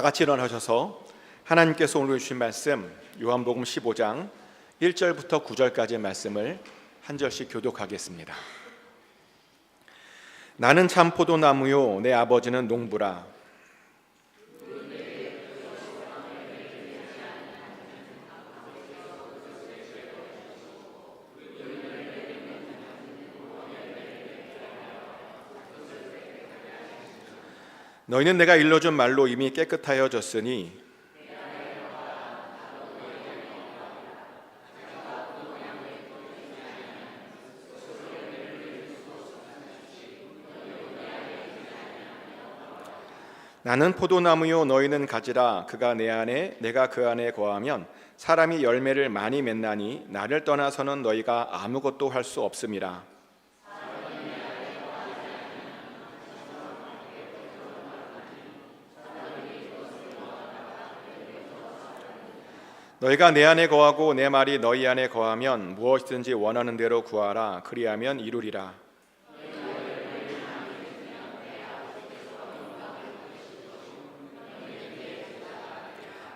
같이 일어나셔서 하나님께서 오늘 주신 말씀 요한복음 15장 1절부터 9절까지의 말씀을 한 절씩 교독하겠습니다. 나는 참 포도나무요 내 아버지는 농부라. 너희는 내가 일러준 말로 이미 깨끗하여졌으니 나는 포도나무요 너희는 가지라. 그가 내 안에 내가 그 안에 거하면 사람이 열매를 많이 맺나니 나를 떠나서는 너희가 아무것도 할 수 없음이라. 너희가 내 안에 거하고 내 말이 너희 안에 거하면 무엇이든지 원하는 대로 구하라. 그리하면 이루리라.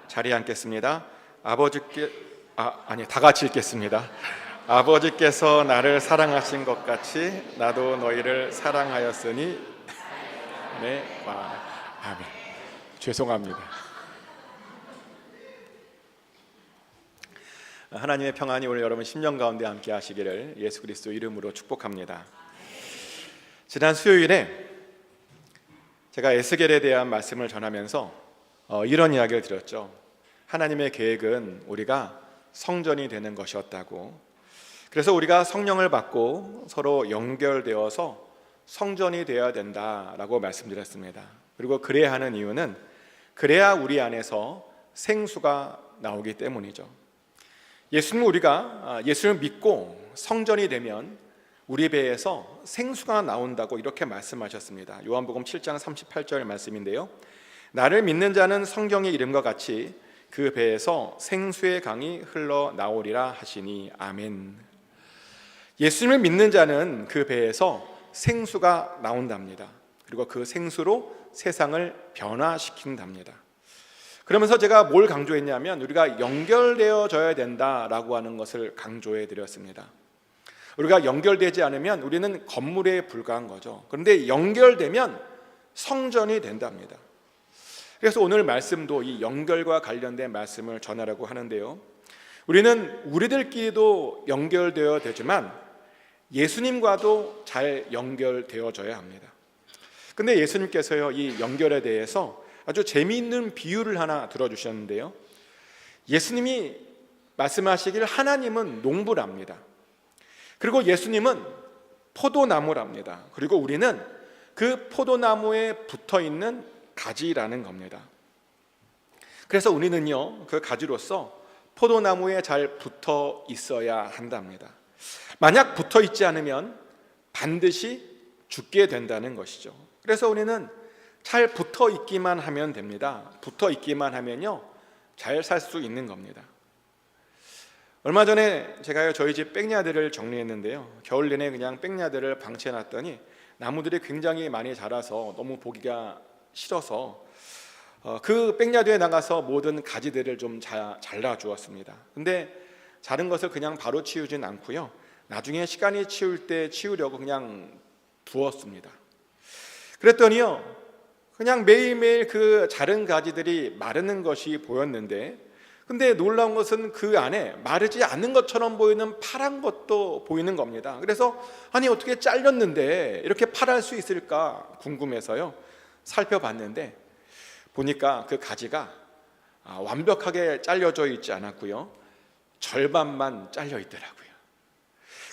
자리에 앉겠습니다. 다 같이 읽겠습니다. 아버지께서 나를 사랑하신 것 같이 나도 너희를 사랑하였으니 네, 아멘. 죄송합니다. 하나님의 평안이 오늘 여러분 심령 가운데 함께 하시기를 예수 그리스도 이름으로 축복합니다. 지난 수요일에 제가 에스겔에 대한 말씀을 전하면서 이런 이야기를 드렸죠. 하나님의 계획은 우리가 성전이 되는 것이었다고. 그래서 우리가 성령을 받고 서로 연결되어서 성전이 되어야 된다라고 말씀드렸습니다. 그리고 그래야 하는 이유는 그래야 우리 안에서 생수가 나오기 때문이죠. 예수님을 믿고 성전이 되면 우리 배에서 생수가 나온다고 이렇게 말씀하셨습니다. 요한복음 7장 38절 말씀인데요, 나를 믿는 자는 성경의 이름과 같이 그 배에서 생수의 강이 흘러나오리라 하시니 아멘. 예수님을 믿는 자는 그 배에서 생수가 나온답니다. 그리고 그 생수로 세상을 변화시킨답니다. 그러면서 제가 뭘 강조했냐면 우리가 연결되어져야 된다라고 하는 것을 강조해 드렸습니다. 우리가 연결되지 않으면 우리는 건물에 불과한 거죠. 그런데 연결되면 성전이 된답니다. 그래서 오늘 말씀도 이 연결과 관련된 말씀을 전하려고 하는데요, 우리는 우리들끼리도 연결되어야 되지만 예수님과도 잘 연결되어져야 합니다. 근데 예수님께서요, 이 연결에 대해서 아주 재미있는 비유를 하나 들어주셨는데요, 예수님이 말씀하시길 하나님은 농부랍니다. 그리고 예수님은 포도나무랍니다. 그리고 우리는 그 포도나무에 붙어있는 가지라는 겁니다. 그래서 우리는요, 그 가지로서 포도나무에 잘 붙어 있어야 한답니다. 만약 붙어 있지 않으면 반드시 죽게 된다는 것이죠. 그래서 우리는 잘 붙어 있기만 하면 됩니다. 붙어 있기만 하면요, 잘 살 수 있는 겁니다. 얼마 전에 제가 저희 집 백야드를 정리했는데요, 겨울 내내 그냥 백야드를 방치해 놨더니 나무들이 굉장히 많이 자라서 너무 보기가 싫어서 그 백야드에 나가서 모든 가지들을 좀 잘라 주었습니다. 근데 자른 것을 그냥 바로 치우진 않고요, 나중에 시간이 치울 때 치우려고 그냥 두었습니다. 그랬더니요, 그냥 매일매일 그 자른 가지들이 마르는 것이 보였는데, 근데 놀라운 것은 그 안에 마르지 않는 것처럼 보이는 파란 것도 보이는 겁니다. 그래서 아니 어떻게 잘렸는데 이렇게 파랄 수 있을까 궁금해서요, 살펴봤는데 보니까 그 가지가 완벽하게 잘려져 있지 않았고요, 절반만 잘려 있더라고요.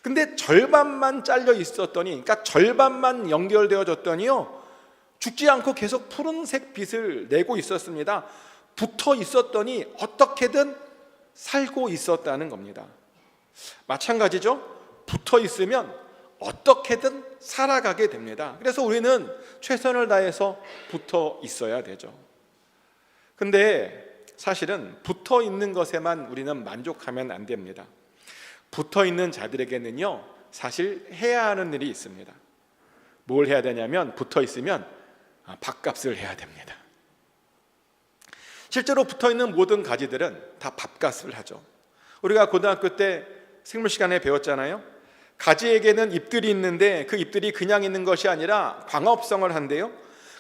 근데 절반만 잘려 있었더니, 그러니까 절반만 연결되어졌더니요, 죽지 않고 계속 푸른색 빛을 내고 있었습니다. 붙어 있었더니 어떻게든 살고 있었다는 겁니다. 마찬가지죠. 붙어 있으면 어떻게든 살아가게 됩니다. 그래서 우리는 최선을 다해서 붙어 있어야 되죠. 근데 사실은 붙어 있는 것에만 우리는 만족하면 안 됩니다. 붙어 있는 자들에게는요, 사실 해야 하는 일이 있습니다. 뭘 해야 되냐면, 붙어 있으면 밥값을 해야 됩니다. 실제로 붙어있는 모든 가지들은 다 밥값을 하죠. 우리가 고등학교 때 생물 시간에 배웠잖아요. 가지에게는 잎들이 있는데 그 잎들이 그냥 있는 것이 아니라 광합성을 한대요.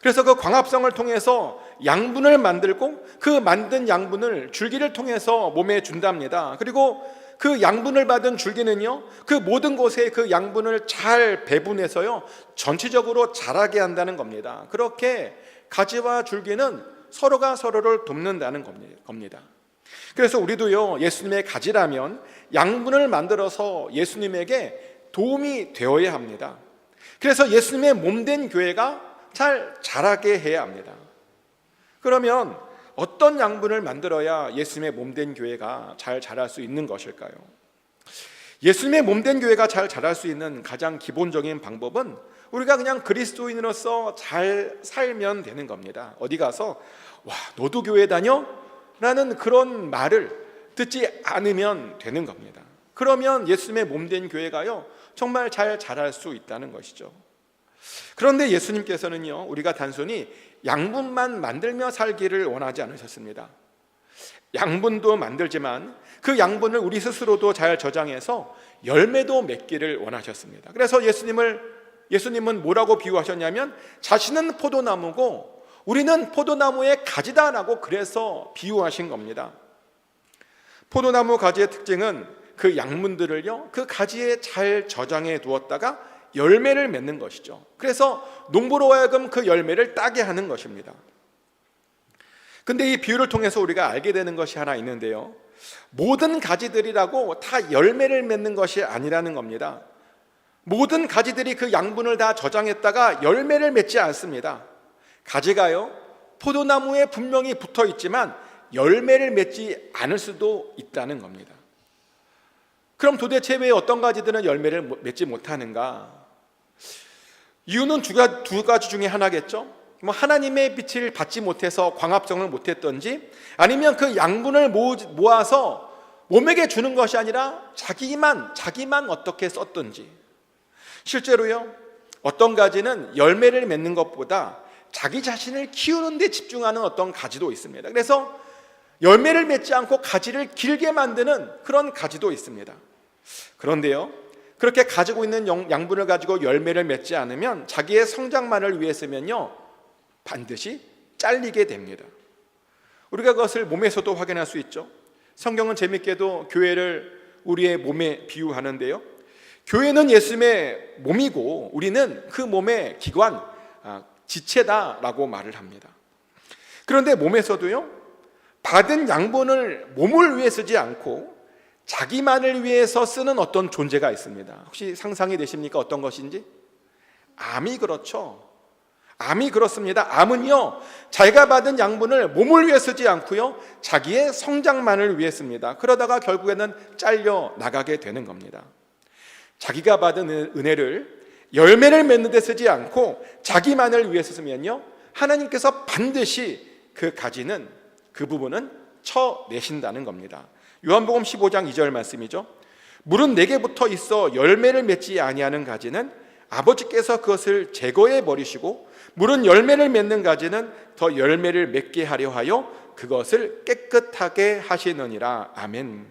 그래서 그 광합성을 통해서 양분을 만들고 그 만든 양분을 줄기를 통해서 몸에 준답니다. 그리고 그 양분을 받은 줄기는요, 그 모든 곳에 그 양분을 잘 배분해서요, 전체적으로 자라게 한다는 겁니다. 그렇게 가지와 줄기는 서로가 서로를 돕는다는 겁니다. 그래서 우리도요, 예수님의 가지라면 양분을 만들어서 예수님에게 도움이 되어야 합니다. 그래서 예수님의 몸된 교회가 잘 자라게 해야 합니다. 그러면 어떤 양분을 만들어야 예수님의 몸된 교회가 잘 자랄 수 있는 것일까요? 예수님의 몸된 교회가 잘 자랄 수 있는 가장 기본적인 방법은 우리가 그냥 그리스도인으로서 잘 살면 되는 겁니다. 어디 가서 와, 너도 교회 다녀? 라는 그런 말을 듣지 않으면 되는 겁니다. 그러면 예수님의 몸된 교회가요, 정말 잘 자랄 수 있다는 것이죠. 그런데 예수님께서는요, 우리가 단순히 양분만 만들며 살기를 원하지 않으셨습니다. 양분도 만들지만 그 양분을 우리 스스로도 잘 저장해서 열매도 맺기를 원하셨습니다. 그래서 예수님은 뭐라고 비유하셨냐면 자신은 포도나무고 우리는 포도나무의 가지다라고 그래서 비유하신 겁니다. 포도나무 가지의 특징은 그 양분들을요, 그 가지에 잘 저장해 두었다가 열매를 맺는 것이죠. 그래서 농부로 하여금 그 열매를 따게 하는 것입니다. 근데 이 비유를 통해서 우리가 알게 되는 것이 하나 있는데요, 모든 가지들이라고 다 열매를 맺는 것이 아니라는 겁니다. 모든 가지들이 그 양분을 다 저장했다가 열매를 맺지 않습니다. 가지가요, 포도나무에 분명히 붙어 있지만 열매를 맺지 않을 수도 있다는 겁니다. 그럼 도대체 왜 어떤 가지들은 열매를 맺지 못하는가? 이유는 두 가지 중에 하나겠죠. 하나님의 빛을 받지 못해서 광합성을 못했던지, 아니면 그 양분을 모아서 몸에게 주는 것이 아니라 자기만 어떻게 썼던지. 실제로요, 어떤 가지는 열매를 맺는 것보다 자기 자신을 키우는 데 집중하는 어떤 가지도 있습니다. 그래서 열매를 맺지 않고 가지를 길게 만드는 그런 가지도 있습니다. 그런데요, 그렇게 가지고 있는 양분을 가지고 열매를 맺지 않으면 자기의 성장만을 위해서면요, 반드시 잘리게 됩니다. 우리가 그것을 몸에서도 확인할 수 있죠. 성경은 재밌게도 교회를 우리의 몸에 비유하는데요, 교회는 예수님의 몸이고 우리는 그 몸의 기관, 지체다라고 말을 합니다. 그런데 몸에서도요, 받은 양분을 몸을 위해 쓰지 않고 자기만을 위해서 쓰는 어떤 존재가 있습니다. 혹시 상상이 되십니까? 어떤 것인지? 암이 그렇죠. 암이 그렇습니다. 암은요, 자기가 받은 양분을 몸을 위해 쓰지 않고요, 자기의 성장만을 위해 씁니다. 그러다가 결국에는 잘려 나가게 되는 겁니다. 자기가 받은 은혜를 열매를 맺는 데 쓰지 않고 자기만을 위해서 쓰면요, 하나님께서 반드시 그 가지는, 그 부분은 쳐내신다는 겁니다. 요한복음 15장 2절 말씀이죠. 물은 내게 붙어 있어 열매를 맺지 아니하는 가지는 아버지께서 그것을 제거해 버리시고, 물은 열매를 맺는 가지는 더 열매를 맺게 하려 하여 그것을 깨끗하게 하시느니라. 아멘.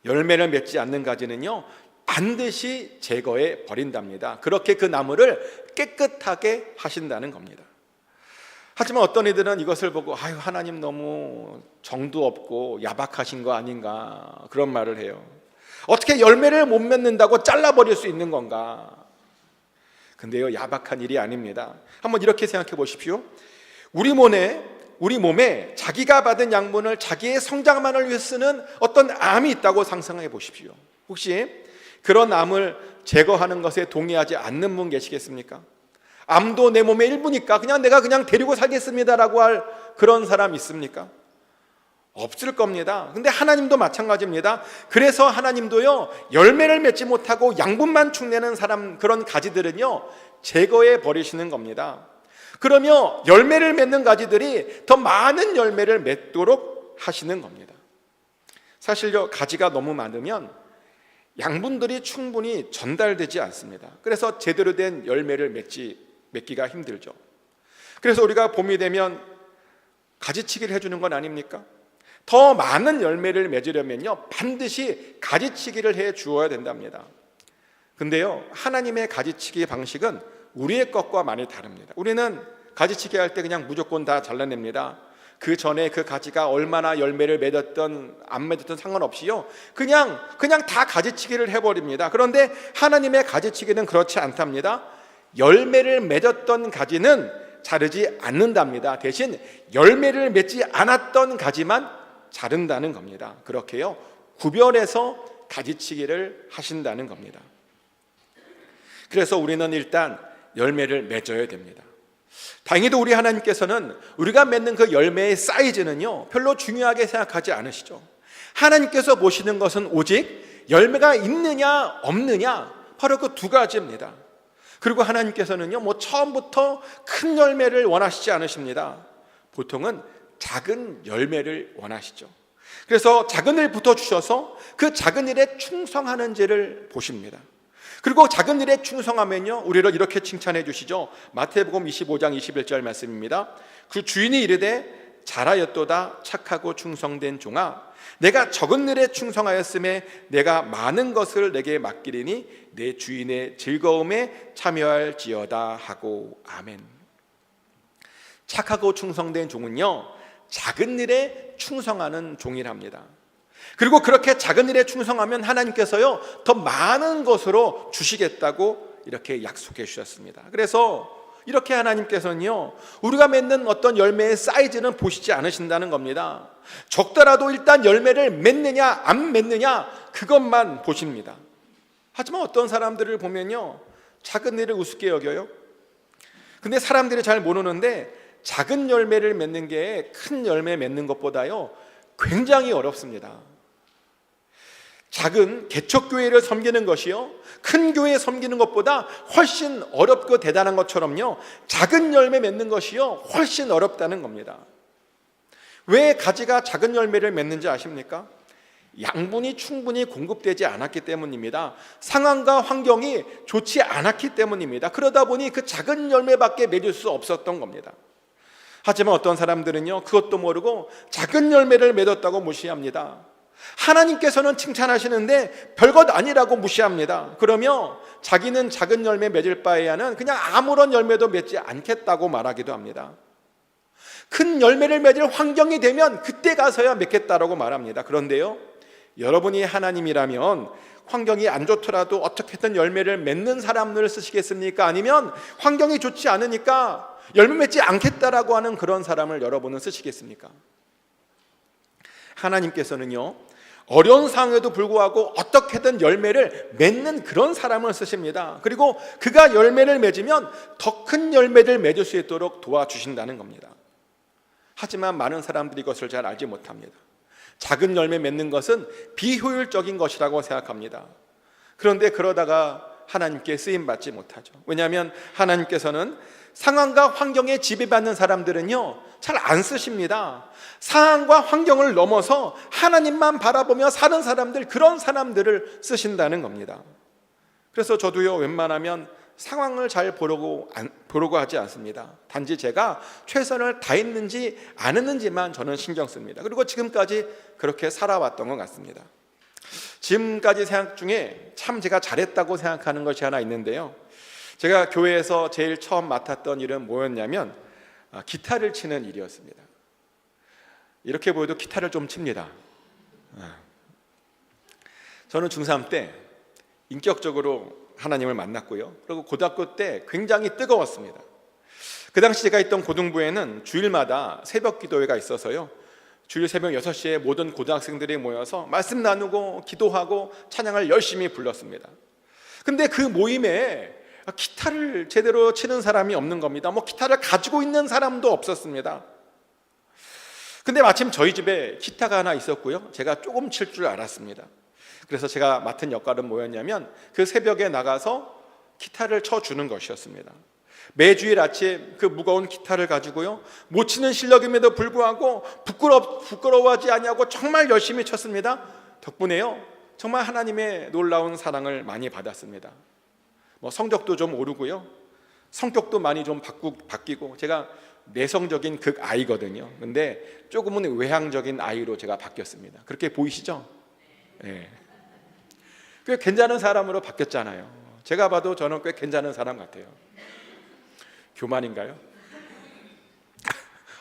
열매를 맺지 않는 가지는요, 반드시 제거해 버린답니다. 그렇게 그 나무를 깨끗하게 하신다는 겁니다. 하지만 어떤 이들은 이것을 보고 아유, 하나님 너무 정도 없고 야박하신 거 아닌가, 그런 말을 해요. 어떻게 열매를 못 맺는다고 잘라버릴 수 있는 건가? 근데요, 야박한 일이 아닙니다. 한번 이렇게 생각해 보십시오. 우리 몸에 자기가 받은 양분을 자기의 성장만을 위해 쓰는 어떤 암이 있다고 상상해 보십시오. 혹시 그런 암을 제거하는 것에 동의하지 않는 분 계시겠습니까? 암도 내 몸의 일부니까 내가 그냥 데리고 살겠습니다라고 할 그런 사람 있습니까? 없을 겁니다. 근데 하나님도 마찬가지입니다. 그래서 하나님도요, 열매를 맺지 못하고 양분만 축내는 사람, 그런 가지들은요, 제거해 버리시는 겁니다. 그러면 열매를 맺는 가지들이 더 많은 열매를 맺도록 하시는 겁니다. 사실요, 가지가 너무 많으면 양분들이 충분히 전달되지 않습니다. 그래서 제대로 된 열매를 맺기가 힘들죠. 그래서 우리가 봄이 되면 가지치기를 해주는 건 아닙니까? 더 많은 열매를 맺으려면요 반드시 가지치기를 해 주어야 된답니다. 근데요 하나님의 가지치기 방식은 우리의 것과 많이 다릅니다. 우리는 가지치기 할 때 그냥 무조건 다 잘라냅니다. 그 전에 그 가지가 얼마나 열매를 맺었던 안 맺었던 상관없이요 그냥 다 가지치기를 해버립니다. 그런데 하나님의 가지치기는 그렇지 않답니다. 열매를 맺었던 가지는 자르지 않는답니다. 대신 열매를 맺지 않았던 가지만 자른다는 겁니다. 그렇게요 구별해서 가지치기를 하신다는 겁니다. 그래서 우리는 일단 열매를 맺어야 됩니다. 다행히도 우리 하나님께서는 우리가 맺는 그 열매의 사이즈는요 별로 중요하게 생각하지 않으시죠. 하나님께서 보시는 것은 오직 열매가 있느냐 없느냐, 바로 그 두 가지입니다. 그리고 하나님께서는요 처음부터 큰 열매를 원하시지 않으십니다. 보통은 작은 열매를 원하시죠. 그래서 작은 일부터 주셔서 그 작은 일에 충성하는지를 보십니다. 그리고 작은 일에 충성하면요 우리를 이렇게 칭찬해 주시죠. 마태복음 25장 21절 말씀입니다. 그 주인이 이르되 잘하였도다 착하고 충성된 종아, 내가 적은 일에 충성하였음에 내가 많은 것을 내게 맡기리니 내 주인의 즐거움에 참여할지어다 하고 아멘. 착하고 충성된 종은요 작은 일에 충성하는 종이랍니다. 그리고 그렇게 작은 일에 충성하면 하나님께서요 더 많은 것으로 주시겠다고 이렇게 약속해 주셨습니다. 그래서 이렇게 하나님께서는요 우리가 맺는 어떤 열매의 사이즈는 보시지 않으신다는 겁니다. 적더라도 일단 열매를 맺느냐 안 맺느냐 그것만 보십니다. 하지만 어떤 사람들을 보면요 작은 일을 우습게 여겨요. 근데 사람들이 잘 모르는데 작은 열매를 맺는 게 큰 열매 맺는 것보다요 굉장히 어렵습니다. 작은 개척교회를 섬기는 것이요 큰 교회 섬기는 것보다 훨씬 어렵고 대단한 것처럼요 작은 열매 맺는 것이요 훨씬 어렵다는 겁니다. 왜 가지가 작은 열매를 맺는지 아십니까? 양분이 충분히 공급되지 않았기 때문입니다. 상황과 환경이 좋지 않았기 때문입니다. 그러다 보니 그 작은 열매밖에 맺을 수 없었던 겁니다. 하지만 어떤 사람들은요 그것도 모르고 작은 열매를 맺었다고 무시합니다. 하나님께서는 칭찬하시는데 별것 아니라고 무시합니다. 그러며 자기는 작은 열매 맺을 바에야는 그냥 아무런 열매도 맺지 않겠다고 말하기도 합니다. 큰 열매를 맺을 환경이 되면 그때 가서야 맺겠다라고 말합니다. 그런데요 여러분이 하나님이라면 환경이 안 좋더라도 어떻게든 열매를 맺는 사람을 쓰시겠습니까? 아니면 환경이 좋지 않으니까 열매 맺지 않겠다라고 하는 그런 사람을 여러분은 쓰시겠습니까? 하나님께서는요 어려운 상황에도 불구하고 어떻게든 열매를 맺는 그런 사람을 쓰십니다. 그리고 그가 열매를 맺으면 더 큰 열매를 맺을 수 있도록 도와주신다는 겁니다. 하지만 많은 사람들이 이것을 잘 알지 못합니다. 작은 열매 맺는 것은 비효율적인 것이라고 생각합니다. 그런데 그러다가 하나님께 쓰임받지 못하죠. 왜냐하면 하나님께서는 상황과 환경에 지배받는 사람들은요 잘 안 쓰십니다. 상황과 환경을 넘어서 하나님만 바라보며 사는 사람들, 그런 사람들을 쓰신다는 겁니다. 그래서 저도요 웬만하면 상황을 잘 보려고 하지 않습니다. 단지 제가 최선을 다했는지 안 했는지만 저는 신경 씁니다. 그리고 지금까지 그렇게 살아왔던 것 같습니다. 지금까지 생각 중에 참 제가 잘했다고 생각하는 것이 하나 있는데요, 제가 교회에서 제일 처음 맡았던 일은 뭐였냐면 기타를 치는 일이었습니다. 이렇게 보여도 기타를 좀 칩니다. 저는 중3 때 인격적으로 하나님을 만났고요, 그리고 고등학교 때 굉장히 뜨거웠습니다. 그 당시 제가 있던 고등부에는 주일마다 새벽 기도회가 있어서요, 주일 새벽 6시에 모든 고등학생들이 모여서 말씀 나누고 기도하고 찬양을 열심히 불렀습니다. 근데 그 모임에 기타를 제대로 치는 사람이 없는 겁니다. 기타를 가지고 있는 사람도 없었습니다. 근데 마침 저희 집에 기타가 하나 있었고요, 제가 조금 칠 줄 알았습니다. 그래서 제가 맡은 역할은 뭐였냐면 그 새벽에 나가서 기타를 쳐주는 것이었습니다. 매주일 아침 그 무거운 기타를 가지고요, 못 치는 실력임에도 불구하고 부끄러워하지 아니하고 정말 열심히 쳤습니다. 덕분에요 정말 하나님의 놀라운 사랑을 많이 받았습니다. 성적도 좀 오르고요, 성격도 많이 좀 바뀌고, 제가 내성적인 극아이거든요. 근데 조금은 외향적인 아이로 제가 바뀌었습니다. 그렇게 보이시죠? 네. 꽤 괜찮은 사람으로 바뀌었잖아요. 제가 봐도 저는 꽤 괜찮은 사람 같아요. 교만인가요?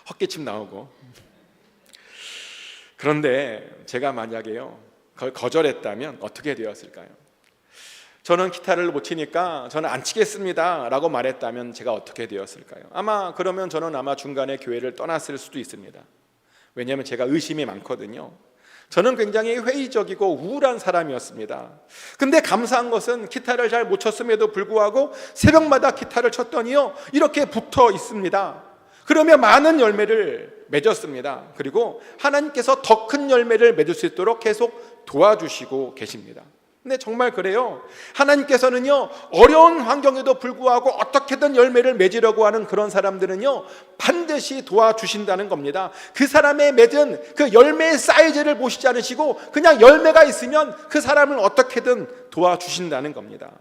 헛기침 나오고. 그런데 제가 만약에요 그걸 거절했다면 어떻게 되었을까요? 저는 기타를 못 치니까 저는 안 치겠습니다 라고 말했다면 제가 어떻게 되었을까요? 그러면 저는 중간에 교회를 떠났을 수도 있습니다. 왜냐하면 제가 의심이 많거든요. 저는 굉장히 회의적이고 우울한 사람이었습니다. 근데 감사한 것은 기타를 잘 못 쳤음에도 불구하고 새벽마다 기타를 쳤더니요 이렇게 붙어 있습니다. 그러면 많은 열매를 맺었습니다. 그리고 하나님께서 더 큰 열매를 맺을 수 있도록 계속 도와주시고 계십니다. 근데 정말 그래요. 하나님께서는요 어려운 환경에도 불구하고 어떻게든 열매를 맺으려고 하는 그런 사람들은요 반드시 도와주신다는 겁니다. 그 사람의 맺은 그 열매의 사이즈를 보시지 않으시고 그냥 열매가 있으면 그 사람을 어떻게든 도와주신다는 겁니다.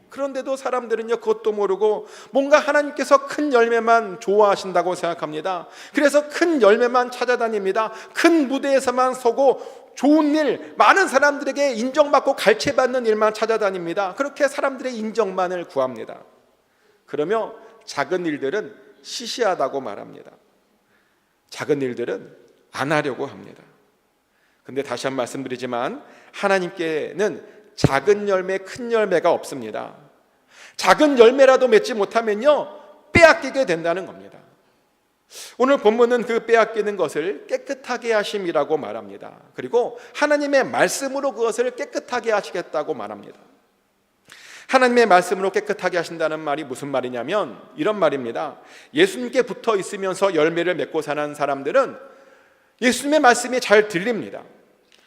그런데도 사람들은요 그것도 모르고 뭔가 하나님께서 큰 열매만 좋아하신다고 생각합니다. 그래서 큰 열매만 찾아다닙니다. 큰 무대에서만 서고 좋은 일, 많은 사람들에게 인정받고 갈채받는 일만 찾아다닙니다. 그렇게 사람들의 인정만을 구합니다. 그러며 작은 일들은 시시하다고 말합니다. 작은 일들은 안 하려고 합니다. 근데 다시 한번 말씀드리지만 하나님께는 작은 열매, 큰 열매가 없습니다. 작은 열매라도 맺지 못하면요 빼앗기게 된다는 겁니다. 오늘 본문은 그 빼앗기는 것을 깨끗하게 하심이라고 말합니다. 그리고 하나님의 말씀으로 그것을 깨끗하게 하시겠다고 말합니다. 하나님의 말씀으로 깨끗하게 하신다는 말이 무슨 말이냐면 이런 말입니다. 예수님께 붙어 있으면서 열매를 맺고 사는 사람들은 예수님의 말씀이 잘 들립니다.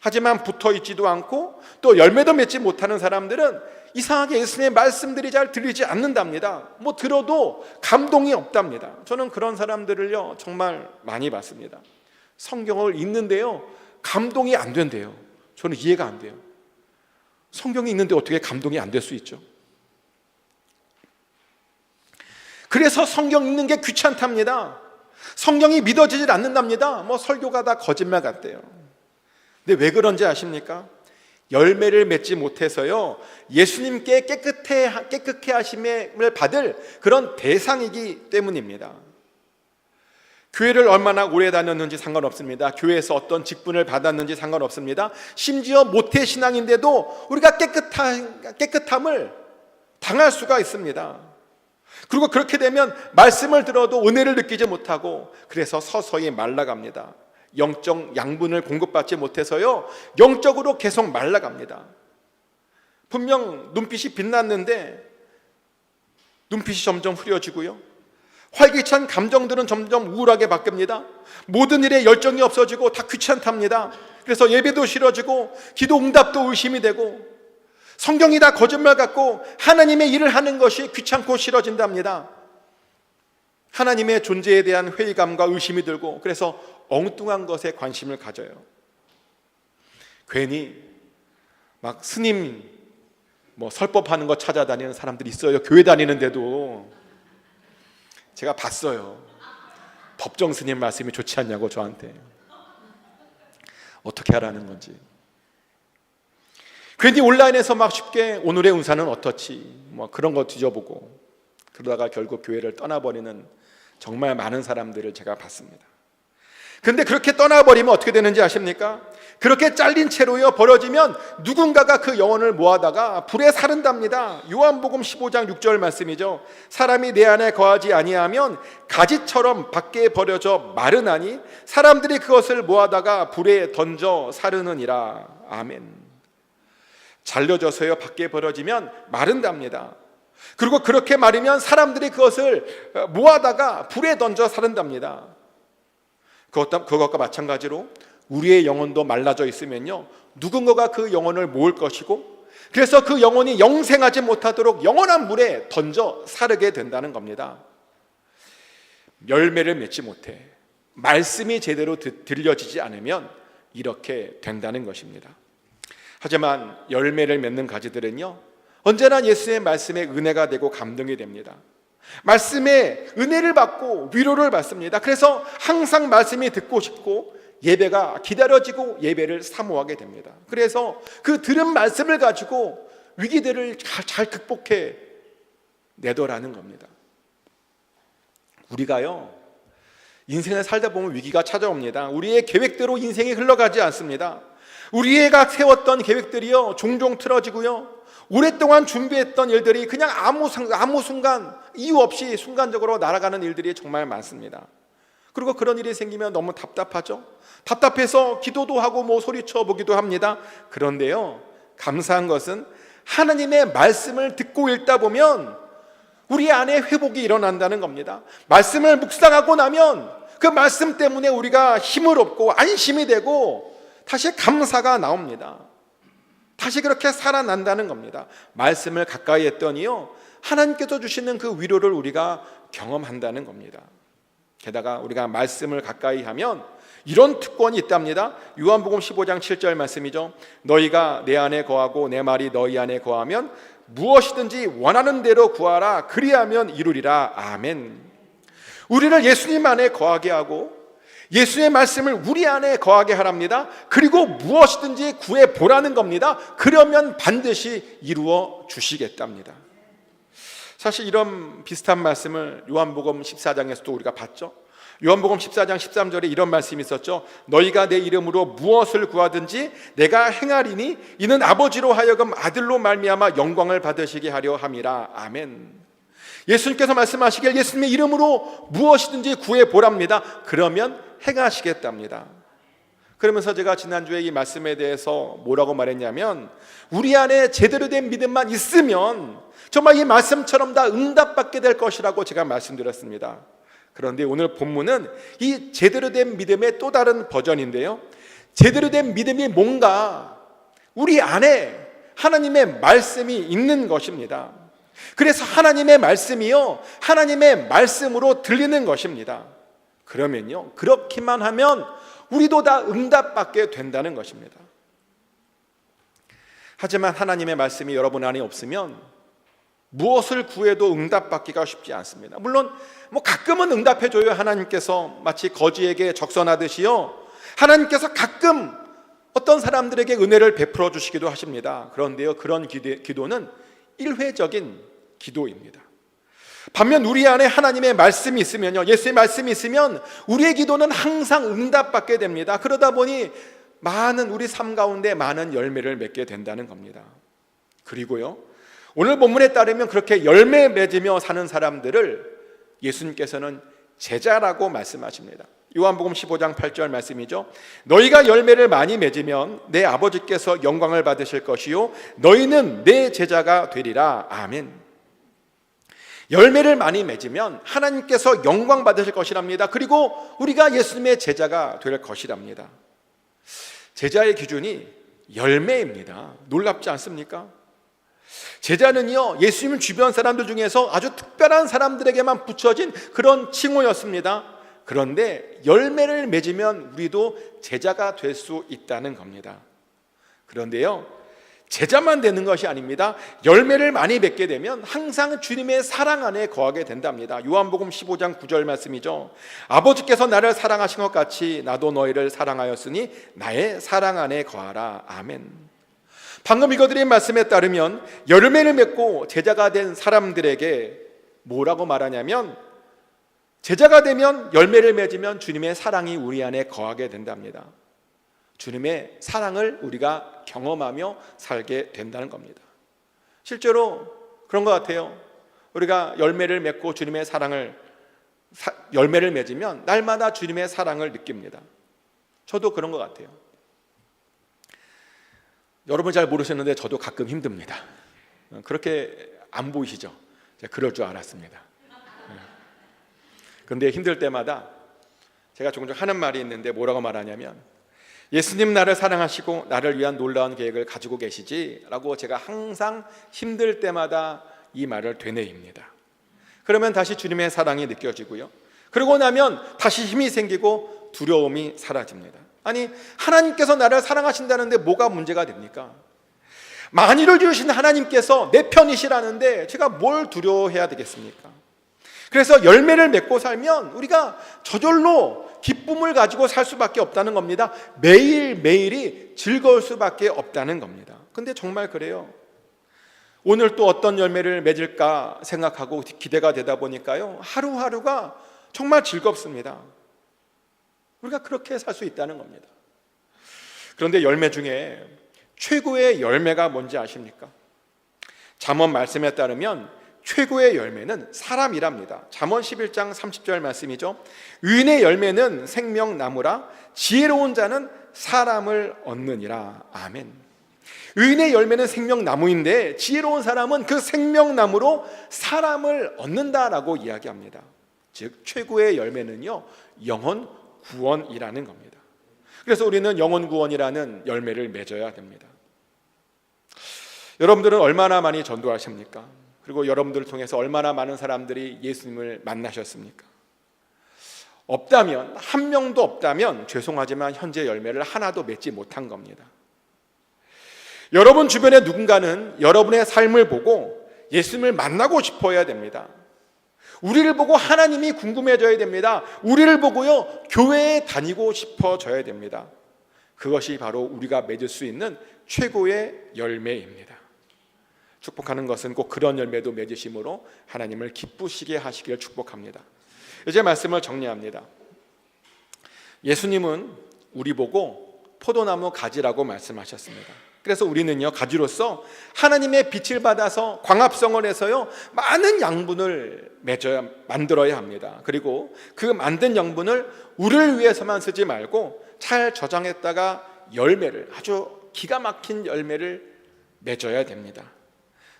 하지만 붙어 있지도 않고 또 열매도 맺지 못하는 사람들은 이상하게 예수님의 말씀들이 잘 들리지 않는답니다. 들어도 감동이 없답니다. 저는 그런 사람들을요 정말 많이 봤습니다. 성경을 읽는데요 감동이 안 된대요. 저는 이해가 안 돼요. 성경이 있는데 어떻게 감동이 안 될 수 있죠? 그래서 성경 읽는 게 귀찮답니다. 성경이 믿어지질 않는답니다. 설교가 다 거짓말 같대요. 근데 왜 그런지 아십니까? 열매를 맺지 못해서요 예수님께 깨끗해 하심을 받을 그런 대상이기 때문입니다. 교회를 얼마나 오래 다녔는지 상관없습니다. 교회에서 어떤 직분을 받았는지 상관없습니다. 심지어 모태신앙인데도 우리가 깨끗함을 당할 수가 있습니다. 그리고 그렇게 되면 말씀을 들어도 은혜를 느끼지 못하고 그래서 서서히 말라갑니다. 영적 양분을 공급받지 못해서요 영적으로 계속 말라갑니다. 분명 눈빛이 빛났는데 눈빛이 점점 흐려지고요 활기찬 감정들은 점점 우울하게 바뀝니다. 모든 일에 열정이 없어지고 다 귀찮답니다. 그래서 예배도 싫어지고 기도 응답도 의심이 되고 성경이 다 거짓말 같고 하나님의 일을 하는 것이 귀찮고 싫어진답니다. 하나님의 존재에 대한 회의감과 의심이 들고 그래서 엉뚱한 것에 관심을 가져요. 괜히 막 스님 설법하는 거 찾아다니는 사람들이 있어요. 교회 다니는데도. 제가 봤어요. 법정 스님 말씀이 좋지 않냐고 저한테. 어떻게 하라는 건지. 괜히 온라인에서 막 쉽게 오늘의 운사는 어떻지 그런 거 뒤져보고 그러다가 결국 교회를 떠나버리는 정말 많은 사람들을 제가 봤습니다. 근데 그렇게 떠나버리면 어떻게 되는지 아십니까? 그렇게 잘린 채로요 버려지면 누군가가 그 영혼을 모아다가 불에 사른답니다. 요한복음 15장 6절 말씀이죠. 사람이 내 안에 거하지 아니하면 가지처럼 밖에 버려져 마르나니 사람들이 그것을 모아다가 불에 던져 사르느니라. 아멘. 잘려져서요 밖에 버려지면 마른답니다. 그리고 그렇게 마르면 사람들이 그것을 모아다가 불에 던져 사른답니다. 그것과 마찬가지로 우리의 영혼도 말라져 있으면요 누군가가 그 영혼을 모을 것이고 그래서 그 영혼이 영생하지 못하도록 영원한 물에 던져 사르게 된다는 겁니다. 열매를 맺지 못해 말씀이 제대로 들려지지 않으면 이렇게 된다는 것입니다. 하지만 열매를 맺는 가지들은요 언제나 예수의 말씀에 은혜가 되고 감동이 됩니다. 말씀의 은혜를 받고 위로를 받습니다. 그래서 항상 말씀이 듣고 싶고 예배가 기다려지고 예배를 사모하게 됩니다. 그래서 그 들은 말씀을 가지고 위기들을 잘 극복해 내더라는 겁니다. 우리가요, 인생을 살다 보면 위기가 찾아옵니다. 우리의 계획대로 인생이 흘러가지 않습니다. 우리가 세웠던 계획들이요, 종종 틀어지고요, 오랫동안 준비했던 일들이 그냥 아무 순간 이유 없이 순간적으로 날아가는 일들이 정말 많습니다. 그리고 그런 일이 생기면 너무 답답하죠. 답답해서 기도도 하고 소리쳐 보기도 합니다. 그런데요, 감사한 것은 하나님의 말씀을 듣고 읽다 보면 우리 안에 회복이 일어난다는 겁니다. 말씀을 묵상하고 나면 그 말씀 때문에 우리가 힘을 얻고 안심이 되고 다시 감사가 나옵니다. 다시 그렇게 살아난다는 겁니다. 말씀을 가까이 했더니요, 하나님께서 주시는 그 위로를 우리가 경험한다는 겁니다. 게다가 우리가 말씀을 가까이 하면 이런 특권이 있답니다. 요한복음 15장 7절 말씀이죠. 너희가 내 안에 거하고 내 말이 너희 안에 거하면 무엇이든지 원하는 대로 구하라. 그리하면 이루리라. 아멘. 우리를 예수님 안에 거하게 하고 예수의 말씀을 우리 안에 거하게 하랍니다. 그리고 무엇이든지 구해 보라는 겁니다. 그러면 반드시 이루어 주시겠답니다. 사실 이런 비슷한 말씀을 요한복음 14장에서도 우리가 봤죠. 요한복음 14장 13절에 이런 말씀이 있었죠. 너희가 내 이름으로 무엇을 구하든지 내가 행하리니 이는 아버지로 하여금 아들로 말미암아 영광을 받으시게 하려 함이라. 아멘. 예수님께서 말씀하시길 예수님의 이름으로 무엇이든지 구해 보랍니다. 그러면 행하시겠답니다. 그러면서 제가 지난주에 이 말씀에 대해서 뭐라고 말했냐면, 우리 안에 제대로 된 믿음만 있으면 정말 이 말씀처럼 다 응답받게 될 것이라고 제가 말씀드렸습니다. 그런데 오늘 본문은 이 제대로 된 믿음의 또 다른 버전인데요, 제대로 된 믿음이 뭔가 우리 안에 하나님의 말씀이 있는 것입니다. 그래서 하나님의 말씀이요, 하나님의 말씀으로 들리는 것입니다. 그러면요, 그렇게만 하면 우리도 다 응답받게 된다는 것입니다. 하지만 하나님의 말씀이 여러분 안에 없으면 무엇을 구해도 응답받기가 쉽지 않습니다. 물론 가끔은 응답해줘요. 하나님께서 마치 거지에게 적선하듯이요, 하나님께서 가끔 어떤 사람들에게 은혜를 베풀어 주시기도 하십니다. 그런데요, 그런 기도는 일회적인 기도입니다. 반면 우리 안에 하나님의 말씀이 있으면요, 예수의 말씀이 있으면 우리의 기도는 항상 응답받게 됩니다. 그러다 보니 우리 삶 가운데 많은 열매를 맺게 된다는 겁니다. 그리고요, 오늘 본문에 따르면 그렇게 열매 맺으며 사는 사람들을 예수님께서는 제자라고 말씀하십니다. 요한복음 15장 8절 말씀이죠. 너희가 열매를 많이 맺으면 내 아버지께서 영광을 받으실 것이요 너희는 내 제자가 되리라. 아멘. 열매를 많이 맺으면 하나님께서 영광 받으실 것이랍니다. 그리고 우리가 예수님의 제자가 될 것이랍니다. 제자의 기준이 열매입니다. 놀랍지 않습니까? 제자는요, 예수님 주변 사람들 중에서 아주 특별한 사람들에게만 붙여진 그런 칭호였습니다. 그런데 열매를 맺으면 우리도 제자가 될 수 있다는 겁니다. 그런데요, 제자만 되는 것이 아닙니다. 열매를 많이 맺게 되면 항상 주님의 사랑 안에 거하게 된답니다. 요한복음 15장 9절 말씀이죠. 아버지께서 나를 사랑하신 것 같이 나도 너희를 사랑하였으니 나의 사랑 안에 거하라. 아멘. 방금 읽어드린 말씀에 따르면 열매를 맺고 제자가 된 사람들에게 뭐라고 말하냐면, 제자가 되면 열매를 맺으면 주님의 사랑이 우리 안에 거하게 된답니다. 주님의 사랑을 우리가 경험하며 살게 된다는 겁니다. 실제로 그런 것 같아요. 우리가 열매를 맺고 주님의 열매를 맺으면 날마다 주님의 사랑을 느낍니다. 저도 그런 것 같아요. 여러분 잘 모르시는데 저도 가끔 힘듭니다. 그렇게 안 보이시죠? 제가 그럴 줄 알았습니다. 그런데 힘들 때마다 제가 종종 하는 말이 있는데 뭐라고 말하냐면, 예수님 나를 사랑하시고 나를 위한 놀라운 계획을 가지고 계시지 라고 제가 항상 힘들 때마다 이 말을 되뇌입니다. 그러면 다시 주님의 사랑이 느껴지고요, 그러고 나면 다시 힘이 생기고 두려움이 사라집니다. 아니, 하나님께서 나를 사랑하신다는데 뭐가 문제가 됩니까? 만유를 지으신 하나님께서 내 편이시라는데 제가 뭘 두려워해야 되겠습니까? 그래서 열매를 맺고 살면 우리가 저절로 기쁨을 가지고 살 수밖에 없다는 겁니다. 매일매일이 즐거울 수밖에 없다는 겁니다. 근데 정말 그래요. 오늘 또 어떤 열매를 맺을까 생각하고 기대가 되다 보니까요, 하루하루가 정말 즐겁습니다. 우리가 그렇게 살 수 있다는 겁니다. 그런데 열매 중에 최고의 열매가 뭔지 아십니까? 잠언 말씀에 따르면 최고의 열매는 사람이랍니다. 잠언 11장 30절 말씀이죠. 의인의 열매는 생명나무라 지혜로운 자는 사람을 얻느니라. 아멘. 의인의 열매는 생명나무인데 지혜로운 사람은 그 생명나무로 사람을 얻는다라고 이야기합니다. 즉 최고의 열매는요, 영혼 구원이라는 겁니다. 그래서 우리는 영혼 구원이라는 열매를 맺어야 됩니다. 여러분들은 얼마나 많이 전도하십니까? 그리고 여러분들을 통해서 얼마나 많은 사람들이 예수님을 만나셨습니까? 없다면, 한 명도 없다면 죄송하지만 현재 열매를 하나도 맺지 못한 겁니다. 여러분 주변에 누군가는 여러분의 삶을 보고 예수님을 만나고 싶어야 됩니다. 우리를 보고 하나님이 궁금해져야 됩니다. 우리를 보고요, 교회에 다니고 싶어져야 됩니다. 그것이 바로 우리가 맺을 수 있는 최고의 열매입니다. 축복하는 것은 꼭 그런 열매도 맺으심으로 하나님을 기쁘시게 하시기를 축복합니다. 이제 말씀을 정리합니다. 예수님은 우리 보고 포도나무 가지라고 말씀하셨습니다. 그래서 우리는요, 가지로서 하나님의 빛을 받아서 광합성을 해서요, 많은 양분을 만들어야 합니다. 그리고 그 만든 양분을 우리를 위해서만 쓰지 말고 잘 저장했다가 열매를, 아주 기가 막힌 열매를 맺어야 됩니다.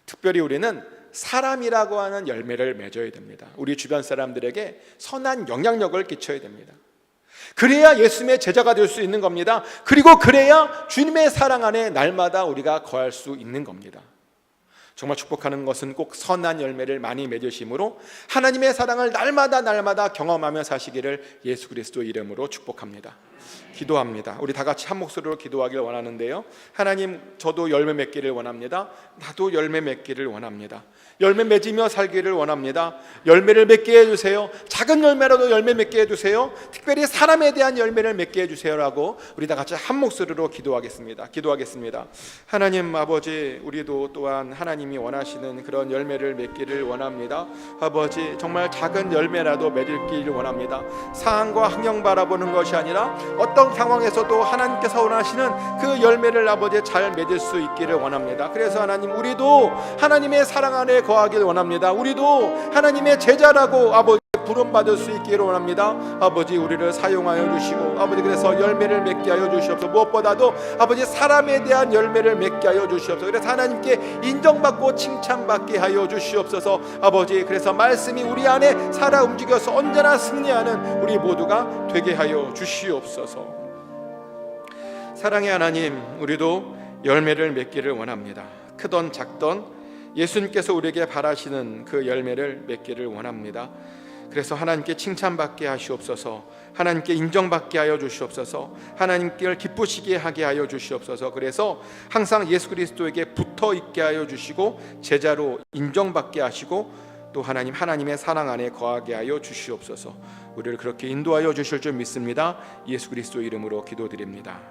특별히 우리는 사람이라고 하는 열매를 맺어야 됩니다. 우리 주변 사람들에게 선한 영향력을 끼쳐야 됩니다. 그래야 예수님의 제자가 될 수 있는 겁니다. 그리고 그래야 주님의 사랑 안에 날마다 우리가 거할 수 있는 겁니다. 정말 축복하는 것은 꼭 선한 열매를 많이 맺으심으로 하나님의 사랑을 날마다 경험하며 사시기를 예수 그리스도 이름으로 축복합니다. 기도합니다. 우리 다 같이 한 목소리로 기도하길 원하는데요, 하나님, 저도 열매 맺기를 원합니다. 나도 열매 맺기를 원합니다. 열매 맺으며 살기를 원합니다. 열매를 맺게 해주세요. 작은 열매라도 열매 맺게 해주세요. 특별히 사람에 대한 열매를 맺게 해주세요라고 우리 다 같이 한 목소리로 기도하겠습니다. 하나님 아버지, 우리도 또한 하나님이 원하시는 그런 열매를 맺기를 원합니다. 아버지, 정말 작은 열매라도 맺기를 원합니다. 상황과 환경 바라보는 것이 아니라 어떤 상황에서도 하나님께서 원하시는 그 열매를 아버지 잘 맺을 수 있기를 원합니다. 그래서 하나님, 우리도 하나님의 사랑 안에 거하기를 원합니다. 우리도 하나님의 제자라고 아버지 부름받을 수 있기를 원합니다. 아버지, 우리를 사용하여 주시고 아버지, 그래서 열매를 맺게 하여 주시옵소서. 무엇보다도 아버지, 사람에 대한 열매를 맺게 하여 주시옵소서. 그래서 하나님께 인정받고 칭찬받게 하여 주시옵소서. 아버지, 그래서 말씀이 우리 안에 살아 움직여서 언제나 승리하는 우리 모두가 되게 하여 주시옵소서. 사랑의 하나님, 우리도 열매를 맺기를 원합니다. 크던 작던 예수님께서 우리에게 바라시는 그 열매를 맺기를 원합니다. 그래서 하나님께 칭찬받게 하시옵소서. 하나님께 인정받게 하여 주시옵소서. 하나님께 기쁘시게 하게 하여 주시옵소서. 그래서 항상 예수 그리스도에게 붙어 있게 하여 주시고 제자로 인정받게 하시고 또 하나님의 사랑 안에 거하게 하여 주시옵소서. 우리를 그렇게 인도하여 주실 줄 믿습니다. 예수 그리스도 이름으로 기도드립니다.